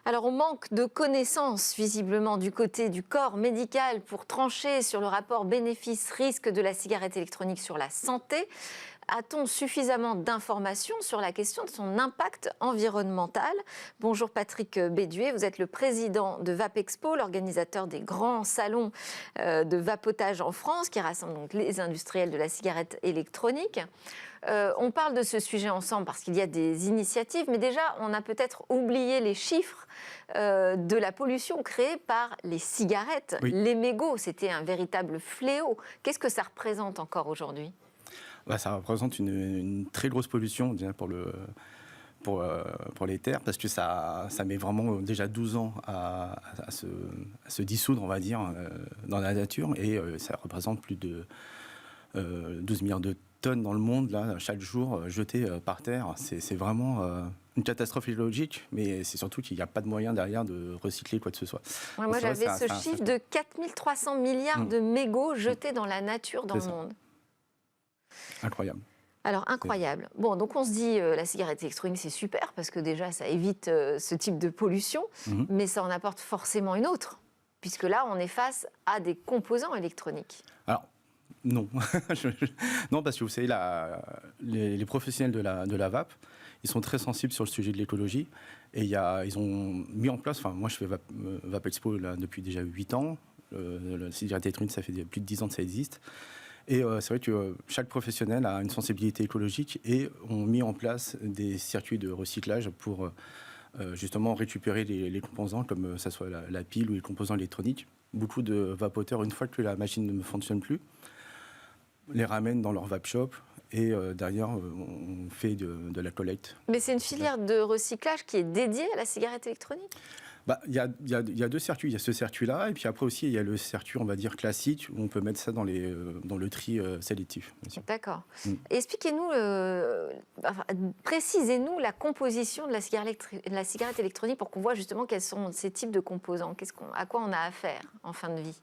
Alors, on manque de connaissances, visiblement, du côté du corps médical pour trancher sur le rapport bénéfice-risque de la cigarette électronique sur la santé. A-t-on suffisamment d'informations sur la question de son impact environnemental? Bonjour Patrick Béduet, vous êtes le président de Vapexpo, l'organisateur des grands salons de vapotage en France, qui rassemble donc les industriels de la cigarette électronique. On parle de ce sujet ensemble parce qu'il y a des initiatives, mais déjà, on a peut-être oublié les chiffres de la pollution créée par les cigarettes. Oui. Les mégots, c'était un véritable fléau. Qu'est-ce que ça représente encore aujourd'hui ? Ça représente une très grosse pollution déjà pour les terres, parce que ça met vraiment déjà 12 ans à se dissoudre, on va dire, dans la nature, et ça représente plus de 12 milliards de tonnes dans le monde, là, chaque jour, jetées par terre. C'est vraiment une catastrophe écologique, mais c'est surtout qu'il n'y a pas de moyen derrière de recycler quoi que ce soit. Ouais, moi, j'avais ce chiffre de 4300 milliards de mégots jetés dans la nature dans le monde. Incroyable. Alors, incroyable. Bon, donc on se dit, la cigarette électronique, c'est super, parce que déjà, ça évite ce type de pollution, mais ça en apporte forcément une autre, puisque là, on est face à des composants électroniques. Alors, non. Non, parce que vous savez, les professionnels de la vape, ils sont très sensibles sur le sujet de l'écologie, et ils ont mis en place, moi je fais Vapexpo là, depuis déjà 8 ans, la cigarette électronique, ça fait plus de 10 ans que ça existe. Et c'est vrai que chaque professionnel a une sensibilité écologique et ont mis en place des circuits de recyclage pour justement récupérer les composants, comme ça soit la pile ou les composants électroniques. Beaucoup de vapoteurs, une fois que la machine ne fonctionne plus, les ramènent dans leur vape shop et derrière, on fait de la collecte. Mais c'est une filière de recyclage qui est dédiée à la cigarette électronique ? Il y a deux circuits. Il y a ce circuit-là, et puis après aussi, il y a le circuit, on va dire, classique, où on peut mettre ça dans le tri sélectif. D'accord. Expliquez-nous, précisez-nous la composition de la cigarette électronique pour qu'on voit justement quels sont ces types de composants. À quoi on a affaire en fin de vie ?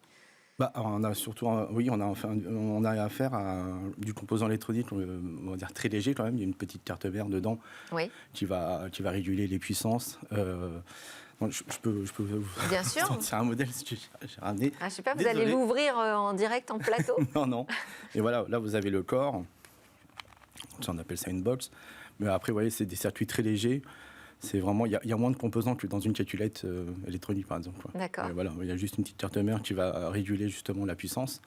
On a surtout, on a affaire à du composant électronique, on va dire très léger quand même. Il y a une petite carte mère dedans, oui, qui va réguler les puissances. Je peux vous bien sûr sortir un modèle si j'ai ramené. Je ne sais pas, vous allez l'ouvrir en direct en plateau? Non. Et voilà, là vous avez le corps. On appelle ça une box. Mais après, vous voyez, c'est des circuits très légers. C'est vraiment, il y a moins de composants que dans une calculette électronique, par exemple. D'accord. Et voilà, il y a juste une petite carte mère qui va réguler justement la puissance.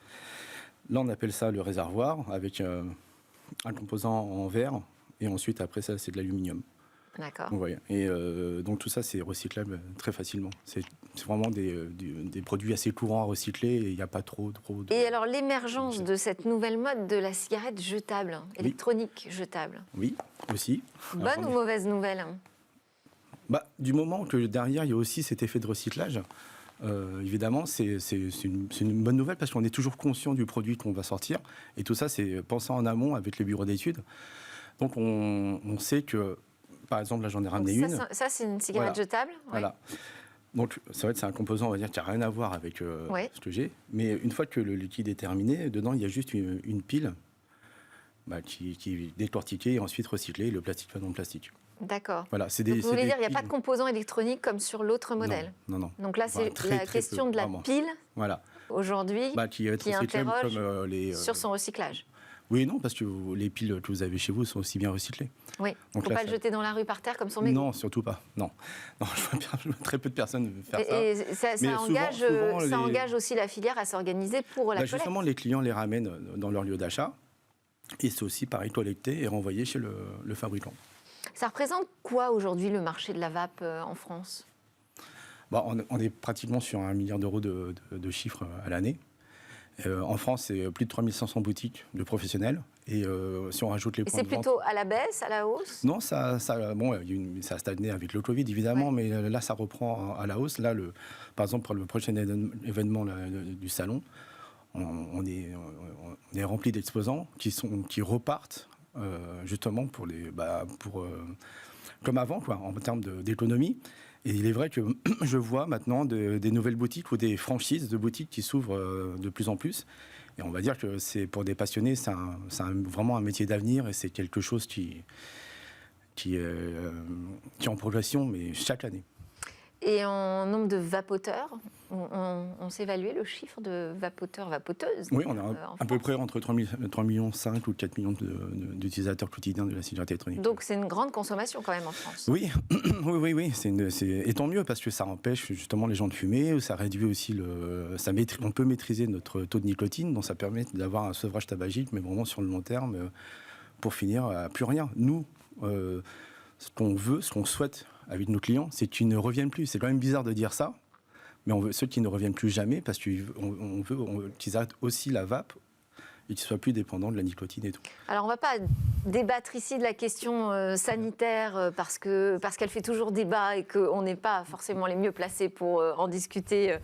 Là, on appelle ça le réservoir, avec un composant en verre. Et ensuite, après ça, c'est de l'aluminium. D'accord. Ouais. Et donc tout ça, c'est recyclable très facilement. C'est vraiment des produits assez courants à recycler et il n'y a pas trop de... Et alors l'émergence de cette nouvelle mode de la cigarette jetable, électronique jetable. Oui, aussi. Bonne ou mauvaise nouvelle? Du moment que derrière, il y a aussi cet effet de recyclage, évidemment, c'est une bonne nouvelle parce qu'on est toujours conscient du produit qu'on va sortir. Et tout ça, c'est pensé en amont avec les bureaux d'études. Donc on sait que... Par exemple, là, j'en ai ramené une. Ça, c'est une cigarette jetable. Voilà. Donc, c'est vrai que c'est un composant, on va dire, qui n'a rien à voir avec ce que j'ai. Mais une fois que le liquide est terminé, dedans, il y a juste une pile qui est décortiquée et ensuite recyclée. Le plastique va dans le plastique. D'accord. Voilà, donc, vous voulez dire qu'il n'y a pas de composants électroniques comme sur l'autre modèle? Non. Donc là, c'est la question de la pile, aujourd'hui, qui interroge sur son recyclage. Oui, non, parce que les piles que vous avez chez vous sont aussi bien recyclées. Oui, il ne faut pas le jeter dans la rue par terre comme son mégot. Non, surtout pas. Non, je vois très peu de personnes faire ça. Et ça engage aussi la filière à s'organiser pour la collecte. Justement, les clients les ramènent dans leur lieu d'achat. Et c'est aussi, pareil, collecté et renvoyé chez le fabricant. Ça représente quoi aujourd'hui le marché de la vape en France? On est pratiquement sur 1 milliard d'euros de chiffres à l'année. En France, c'est plus de 3500 boutiques de professionnels. Et si on rajoute les points de vente... Et c'est plutôt à la baisse, à la hausse? Non, ça a stagné avec le Covid, évidemment, mais là, ça reprend à la hausse. Là, par exemple, pour le prochain événement du salon, on est rempli d'exposants qui repartent justement comme avant, en termes d'économie. Et il est vrai que je vois maintenant des nouvelles boutiques ou des franchises de boutiques qui s'ouvrent de plus en plus. Et on va dire que c'est pour des passionnés, c'est vraiment un métier d'avenir et c'est quelque chose qui est en progression, mais chaque année. Ouais. Et en nombre de vapoteurs, on sait évaluer le chiffre de vapoteurs, vapoteuses Oui, on a en à peu France. près entre 3 millions 5 ou 4 millions d'utilisateurs quotidiens de la cigarette électronique. Donc c'est une grande consommation quand même en France. Oui, oui. Et tant mieux parce que ça empêche justement les gens de fumer, ça réduit aussi on peut maîtriser notre taux de nicotine, donc ça permet d'avoir un sevrage tabagique, mais vraiment sur le long terme, pour finir à plus rien. Nous, ce qu'on veut, ce qu'on souhaite avec nos clients, c'est qu'ils ne reviennent plus. C'est quand même bizarre de dire ça, mais on veut ceux qui ne reviennent plus jamais parce qu'on veut qu'ils arrêtent aussi la vape et qu'ils soient plus dépendants de la nicotine et tout. Alors on ne va pas débattre ici de la question sanitaire parce qu'elle fait toujours débat et qu'on n'est pas forcément les mieux placés pour en discuter,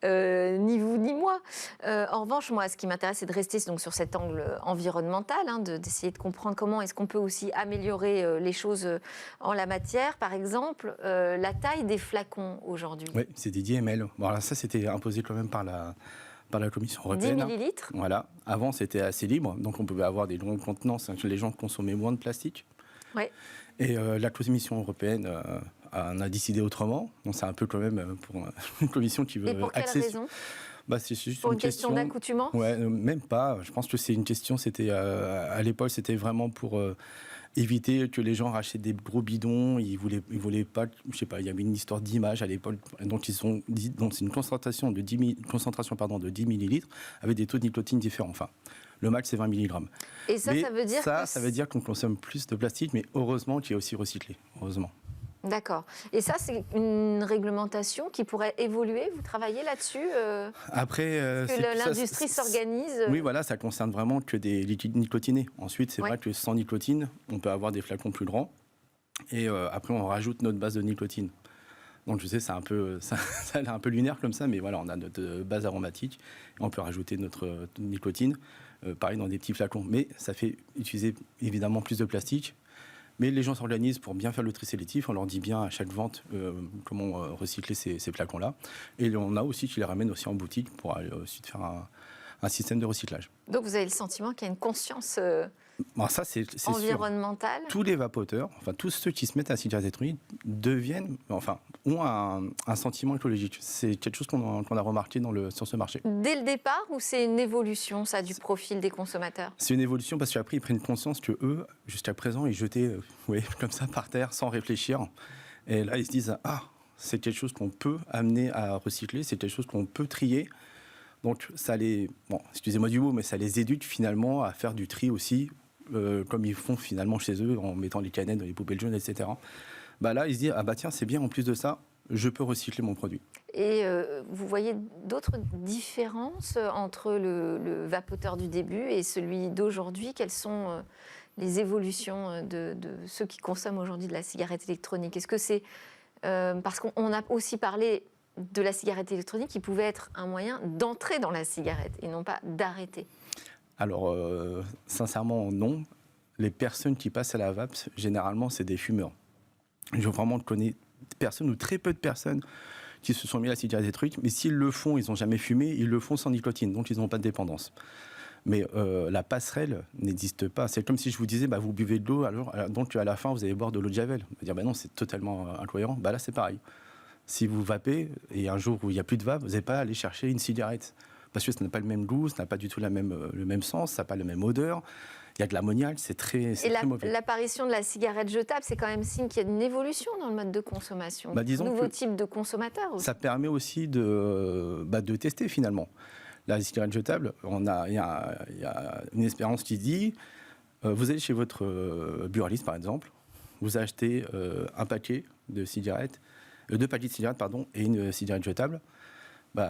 ni vous ni moi. En revanche, moi, ce qui m'intéresse, c'est de rester donc, sur cet angle environnemental, d'essayer de comprendre comment est-ce qu'on peut aussi améliorer les choses en la matière. Par exemple, la taille des flacons aujourd'hui. Oui, c'est des 10 ml. Bon, alors ça, c'était imposé quand même par la Commission européenne. 10 millilitres. Voilà. Avant, c'était assez libre, donc on pouvait avoir des longues contenances. Les gens consommaient moins de plastique. Ouais. Et la Commission européenne en a décidé autrement. Donc c'est un peu quand même pour une commission qui veut... Et pour quelle raison ? C'est juste pour une question d'accoutumance ? Ouais, même pas. Je pense que c'est une question, à l'époque, c'était vraiment pour... éviter que les gens rachètent des gros bidons, ils voulaient pas, je sais pas, il y avait une histoire d'image à l'époque, donc c'est une concentration de 10 millilitres avec des taux de nicotine différents. Enfin, le max c'est 20 mg. Et ça veut dire ça veut dire qu'on consomme plus de plastique, mais heureusement qu'il est aussi recyclé, heureusement. D'accord. Et ça, c'est une réglementation qui pourrait évoluer. Vous travaillez là-dessus Après, que l'industrie s'organise. Oui, voilà, ça concerne vraiment que des liquides nicotinés. Ensuite, c'est Ouais. vrai que sans nicotine, on peut avoir des flacons plus grands. Et après, on rajoute notre base de nicotine. Donc, je sais, ça a l'air un peu lunaire comme ça, mais voilà, on a notre base aromatique. Et on peut rajouter notre nicotine, pareil, dans des petits flacons. Mais ça fait utiliser évidemment plus de plastique. Mais les gens s'organisent pour bien faire le tri sélectif. On leur dit bien à chaque vente comment recycler ces flacons-là. Et on a aussi qui les ramènent aussi en boutique pour aussi faire un système de recyclage. Donc vous avez le sentiment qu'il y a une conscience Ça, c'est environnementale. Tous les vapoteurs, enfin tous ceux qui se mettent à la cigarette électronique ont un sentiment écologique. C'est quelque chose qu'on a remarqué sur ce marché. Dès le départ, ou c'est une évolution, ça, du profil des consommateurs ? C'est une évolution parce qu'après, ils prennent conscience que eux, jusqu'à présent, ils jetaient comme ça par terre sans réfléchir. Et là, ils se disent, c'est quelque chose qu'on peut amener à recycler, c'est quelque chose qu'on peut trier. Donc, excusez-moi du mot, mais ça les éduque finalement à faire du tri aussi, comme ils font finalement chez eux, en mettant les canettes dans les poubelles jaunes, etc. Là, ils se disent, tiens, c'est bien, en plus de ça, je peux recycler mon produit. Et vous voyez d'autres différences entre le vapoteur du début et celui d'aujourd'hui ? Quelles sont les évolutions de ceux qui consomment aujourd'hui de la cigarette électronique ? Est-ce que c'est... parce qu'on a aussi parlé de la cigarette électronique qui pouvait être un moyen d'entrer dans la cigarette et non pas d'arrêter. Alors, sincèrement, non. Les personnes qui passent à la vape, généralement, c'est des fumeurs. Je vraiment connais personne ou très peu de personnes qui se sont mis à la cigarette électronique, mais s'ils le font, ils n'ont jamais fumé, ils le font sans nicotine, donc ils n'ont pas de dépendance. Mais la passerelle n'existe pas. C'est comme si je vous disais, vous buvez de l'eau, donc à la fin, vous allez boire de l'eau de Javel. Vous allez dire, non, c'est totalement incohérent. Là, c'est pareil. Si vous vapez, et un jour où il n'y a plus de vape, vous n'allez pas aller chercher une cigarette. Parce que ça n'a pas le même goût, ça n'a pas du tout le même sens, ça n'a pas la même odeur. Il y a de l'ammoniac, c'est très mauvais. L'apparition de la cigarette jetable, c'est quand même signe qu'il y a une évolution dans le mode de consommation. Nouveau type de consommateur aussi. Ça permet aussi de tester finalement. La cigarette jetable, il y a une expérience qui dit, vous allez chez votre buraliste par exemple, vous achetez un paquet de cigarettes, 2 paquets de cigarettes et une cigarette jetable.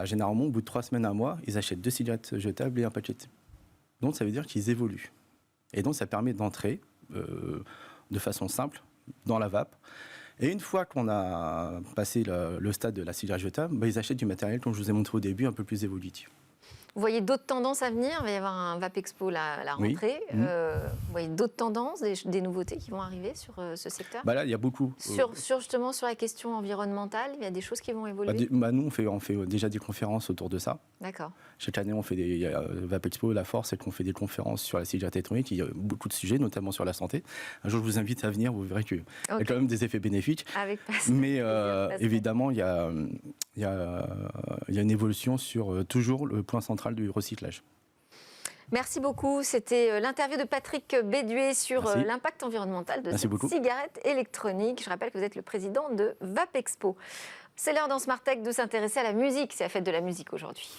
Généralement, au bout de 3 semaines, 1 mois, ils achètent 2 cigarettes jetables et un paquet. Donc ça veut dire qu'ils évoluent. Et donc ça permet d'entrer de façon simple dans la vape. Et une fois qu'on a passé le stade de la cigarette jetable, ils achètent du matériel, comme je vous ai montré au début, un peu plus évolutif. Vous voyez d'autres tendances à venir? Il va y avoir un VAP Expo à la Oui. rentrée. Vous voyez d'autres tendances, des nouveautés qui vont arriver sur ce secteur? Là, il y a beaucoup. Justement sur la question environnementale, il y a des choses qui vont évoluer? Nous, on fait déjà des conférences autour de ça. D'accord. Chaque année, on fait des VAP Expo. La force, c'est qu'on fait des conférences sur la cigarette électronique. Il y a beaucoup de sujets, notamment sur la santé. Un jour, je vous invite à venir. Vous verrez qu'il y a quand même des effets bénéfiques. Avec plaisir. Mais évidemment, il y a une évolution sur toujours le point central du recyclage. Merci beaucoup. C'était l'interview de Patrick Béduet sur l'impact environnemental de cette cigarette électronique. Je rappelle que vous êtes le président de VAP Expo. C'est l'heure dans Smart Tech de s'intéresser à la musique. C'est la fête de la musique aujourd'hui.